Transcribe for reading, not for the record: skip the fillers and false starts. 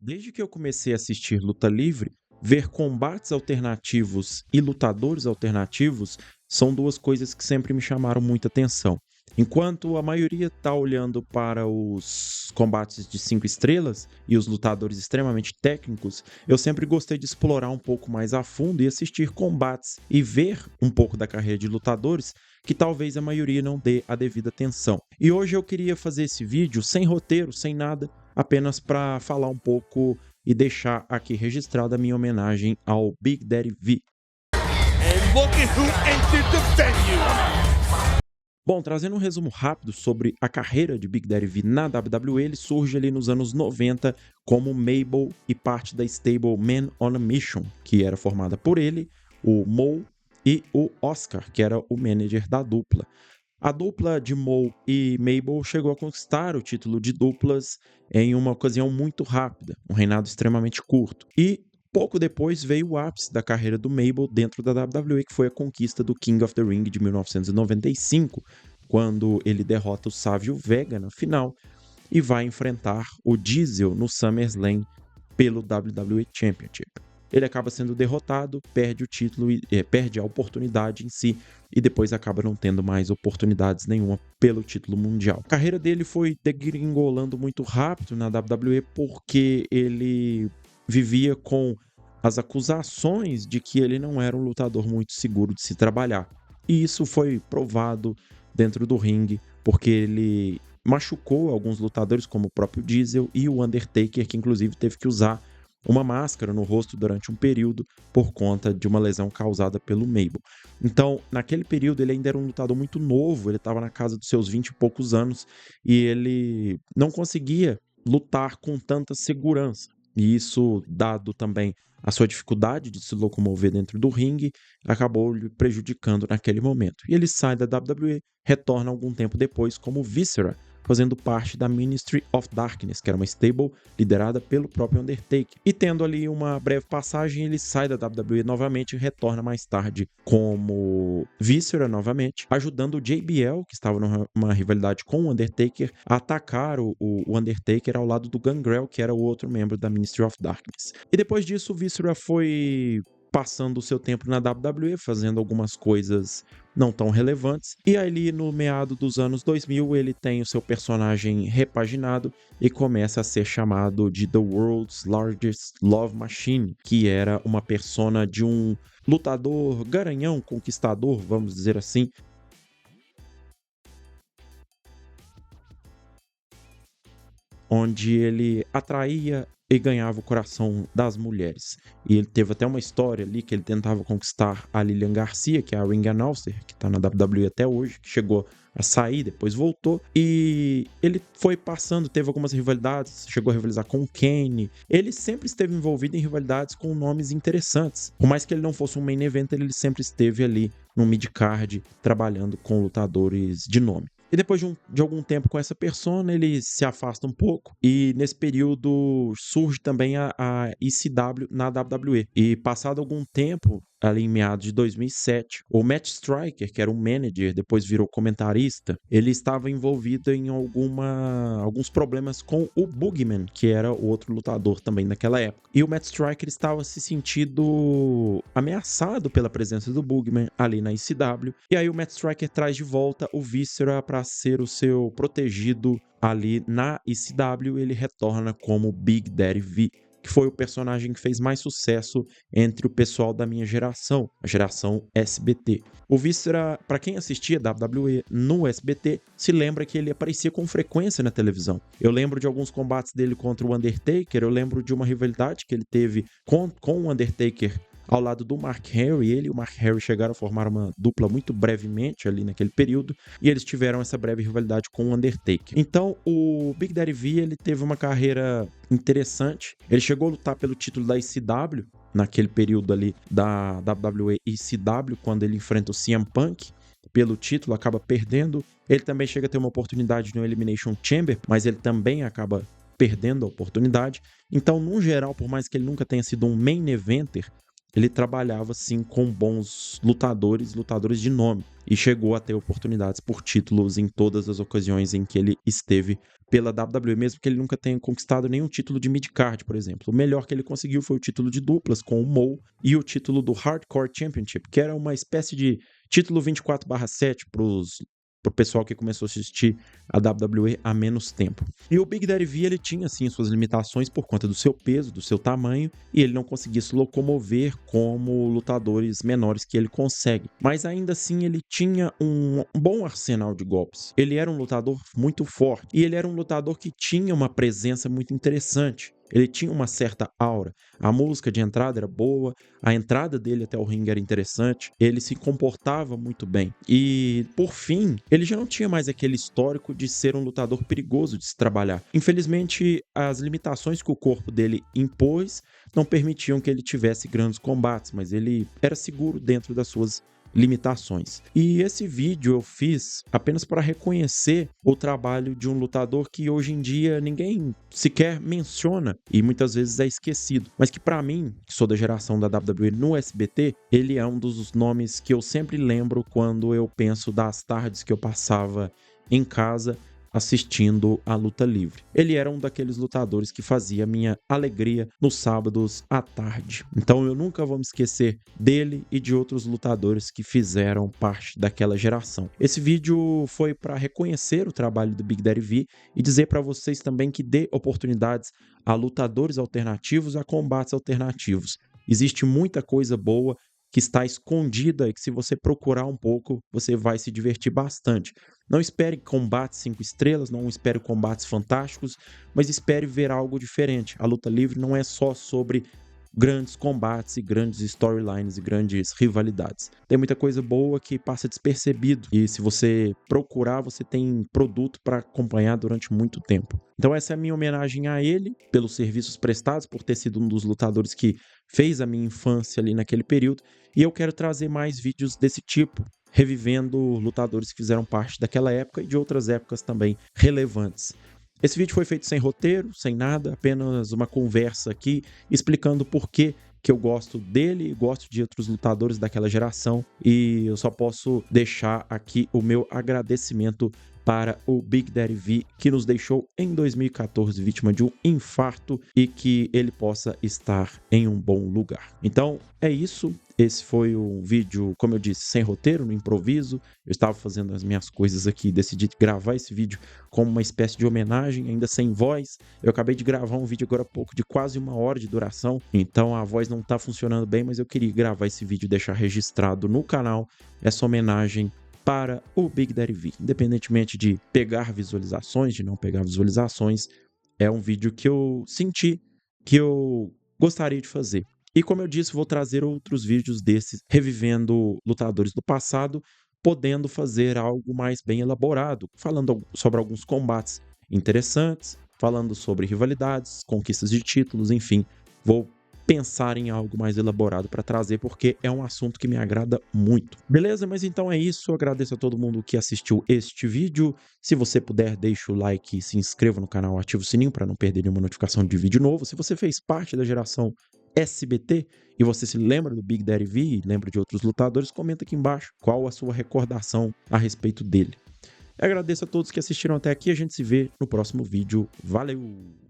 Desde que eu comecei a assistir luta livre, ver combates alternativos e lutadores alternativos são duas coisas que sempre me chamaram muita atenção. Enquanto a maioria está olhando para os combates de 5 estrelas e os lutadores extremamente técnicos, eu sempre gostei de explorar um pouco mais a fundo e assistir combates e ver um pouco da carreira de lutadores que talvez a maioria não dê a devida atenção. E hoje eu queria fazer esse vídeo sem roteiro, sem nada, apenas para falar um pouco e deixar aqui registrada a minha homenagem ao Big Daddy V. And look at who entered the venue. Bom, trazendo um resumo rápido sobre a carreira de Big Daddy V na WWE, ele surge ali nos anos 90 como Mabel e parte da stable Man on a Mission, que era formada por ele, o Mo e o Oscar, que era o manager da dupla. A dupla de Mo e Mabel chegou a conquistar o título de duplas em uma ocasião muito rápida, um reinado extremamente curto. E pouco depois veio o ápice da carreira do Mabel dentro da WWE, que foi a conquista do King of the Ring de 1995, quando ele derrota o Savio Vega na final e vai enfrentar o Diesel no SummerSlam pelo WWE Championship. Ele acaba sendo derrotado, perde o título e perde a oportunidade em si e depois acaba não tendo mais oportunidades nenhuma pelo título mundial. A carreira dele foi degringolando muito rápido na WWE porque ele vivia com as acusações de que ele não era um lutador muito seguro de se trabalhar. E isso foi provado dentro do ringue porque ele machucou alguns lutadores como o próprio Diesel e o Undertaker, que inclusive teve que usar uma máscara no rosto durante um período por conta de uma lesão causada pelo Mabel. Então, naquele período, ele ainda era um lutador muito novo, ele estava na casa dos seus 20 e poucos anos e ele não conseguia lutar com tanta segurança. E isso, dado também a sua dificuldade de se locomover dentro do ringue, acabou lhe prejudicando naquele momento. E ele sai da WWE, retorna algum tempo depois como Viscera, fazendo parte da Ministry of Darkness, que era uma stable liderada pelo próprio Undertaker. E tendo ali uma breve passagem, ele sai da WWE novamente e retorna mais tarde como Viscera novamente, ajudando o JBL, que estava numa rivalidade com o Undertaker, a atacar o Undertaker ao lado do Gangrel, que era o outro membro da Ministry of Darkness. E depois disso, o Viscera foi passando o seu tempo na WWE, fazendo algumas coisas não tão relevantes. E ali no meado dos anos 2000, ele tem o seu personagem repaginado e começa a ser chamado de The World's Largest Love Machine, que era uma persona de um lutador garanhão, conquistador, vamos dizer assim, onde ele atraía e ganhava o coração das mulheres. E ele teve até uma história ali que ele tentava conquistar a Lilian Garcia, que é a ring announcer, que tá na WWE até hoje, que chegou a sair, depois voltou. E ele foi passando, teve algumas rivalidades, chegou a rivalizar com o Kane. Ele sempre esteve envolvido em rivalidades com nomes interessantes. Por mais que ele não fosse um main eventer, ele sempre esteve ali no mid-card, trabalhando com lutadores de nome. E depois de algum tempo com essa persona, ele se afasta um pouco. E nesse período surge também a ECW na WWE. E passado algum tempo, ali em meados de 2007, o Matt Striker, que era um manager, depois virou comentarista, ele estava envolvido em alguns problemas com o Boogeyman, que era o outro lutador também naquela época. E o Matt Striker estava se sentindo ameaçado pela presença do Boogeyman ali na ECW. E aí o Matt Striker traz de volta o Viscera para ser o seu protegido ali na ECW. Ele retorna como Big Daddy V, que foi o personagem que fez mais sucesso entre o pessoal da minha geração, a geração SBT. O Viscera, para quem assistia WWE no SBT, se lembra que ele aparecia com frequência na televisão. Eu lembro de alguns combates dele contra o Undertaker, eu lembro de uma rivalidade que ele teve com o Undertaker ao lado do Mark Henry. Ele e o Mark Henry chegaram a formar uma dupla muito brevemente ali naquele período, e eles tiveram essa breve rivalidade com o Undertaker. Então, o Big Daddy V, ele teve uma carreira interessante. Ele chegou a lutar pelo título da ECW, naquele período ali da WWE ECW, quando ele enfrenta o CM Punk pelo título, acaba perdendo. Ele também chega a ter uma oportunidade no Elimination Chamber, mas ele também acaba perdendo a oportunidade. Então, no geral, por mais que ele nunca tenha sido um main eventer, ele trabalhava sim com bons lutadores de nome, e chegou a ter oportunidades por títulos em todas as ocasiões em que ele esteve pela WWE, mesmo que ele nunca tenha conquistado nenhum título de mid-card, por exemplo. O melhor que ele conseguiu foi o título de duplas com o Mo e o título do Hardcore Championship, que era uma espécie de título 24/7 pro pessoal que começou a assistir a WWE há menos tempo. E o Big Daddy V, ele tinha sim suas limitações por conta do seu peso, do seu tamanho, e ele não conseguia se locomover como lutadores menores que ele consegue. Mas ainda assim ele tinha um bom arsenal de golpes. Ele era um lutador muito forte, e ele era um lutador que tinha uma presença muito interessante. Ele tinha uma certa aura. A música de entrada era boa, a entrada dele até o ringue era interessante, ele se comportava muito bem. E, por fim, ele já não tinha mais aquele histórico de ser um lutador perigoso de se trabalhar. Infelizmente, as limitações que o corpo dele impôs não permitiam que ele tivesse grandes combates, mas ele era seguro dentro das suas limitações. E esse vídeo eu fiz apenas para reconhecer o trabalho de um lutador que hoje em dia ninguém sequer menciona e muitas vezes é esquecido, mas que para mim, que sou da geração da WWE no SBT, ele é um dos nomes que eu sempre lembro quando eu penso das tardes que eu passava em casa assistindo a luta livre. Ele era um daqueles lutadores que fazia minha alegria nos sábados à tarde. Então eu nunca vou me esquecer dele e de outros lutadores que fizeram parte daquela geração. Esse vídeo foi para reconhecer o trabalho do Big Daddy V e dizer para vocês também que dê oportunidades a lutadores alternativos, a combates alternativos. Existe muita coisa boa que está escondida e que, se você procurar um pouco, você vai se divertir bastante. Não espere combates 5 estrelas, não espere combates fantásticos, mas espere ver algo diferente. A luta livre não é só sobre grandes combates e grandes storylines e grandes rivalidades. Tem muita coisa boa que passa despercebido e, se você procurar, você tem produto para acompanhar durante muito tempo. Então essa é a minha homenagem a ele pelos serviços prestados, por ter sido um dos lutadores que fez a minha infância ali naquele período, e eu quero trazer mais vídeos desse tipo, revivendo lutadores que fizeram parte daquela época e de outras épocas também relevantes. Esse vídeo foi feito sem roteiro, sem nada, apenas uma conversa aqui, explicando por que eu gosto dele e gosto de outros lutadores daquela geração, e eu só posso deixar aqui o meu agradecimento para o Big Daddy V, que nos deixou em 2014 vítima de um infarto, e que ele possa estar em um bom lugar. Então é isso. Esse foi um vídeo, como eu disse, sem roteiro, no improviso. Eu estava fazendo as minhas coisas aqui e decidi gravar esse vídeo como uma espécie de homenagem, ainda sem voz. Eu acabei de gravar um vídeo agora há pouco de quase 1 hora de duração, então a voz não está funcionando bem, mas eu queria gravar esse vídeo e deixar registrado no canal essa homenagem para o Big Daddy V. Independentemente de pegar visualizações, de não pegar visualizações, é um vídeo que eu senti que eu gostaria de fazer. E, como eu disse, vou trazer outros vídeos desses, revivendo lutadores do passado, podendo fazer algo mais bem elaborado, falando sobre alguns combates interessantes, falando sobre rivalidades, conquistas de títulos, enfim. Vou pensar em algo mais elaborado para trazer, porque é um assunto que me agrada muito. Beleza? Mas então é isso. Eu agradeço a todo mundo que assistiu este vídeo. Se você puder, deixa o like, se inscreva no canal, ativa o sininho para não perder nenhuma notificação de vídeo novo. Se você fez parte da geração SBT e você se lembra do Big Daddy V e lembra de outros lutadores, comenta aqui embaixo qual a sua recordação a respeito dele. Eu agradeço a todos que assistiram até aqui. A gente se vê no próximo vídeo. Valeu!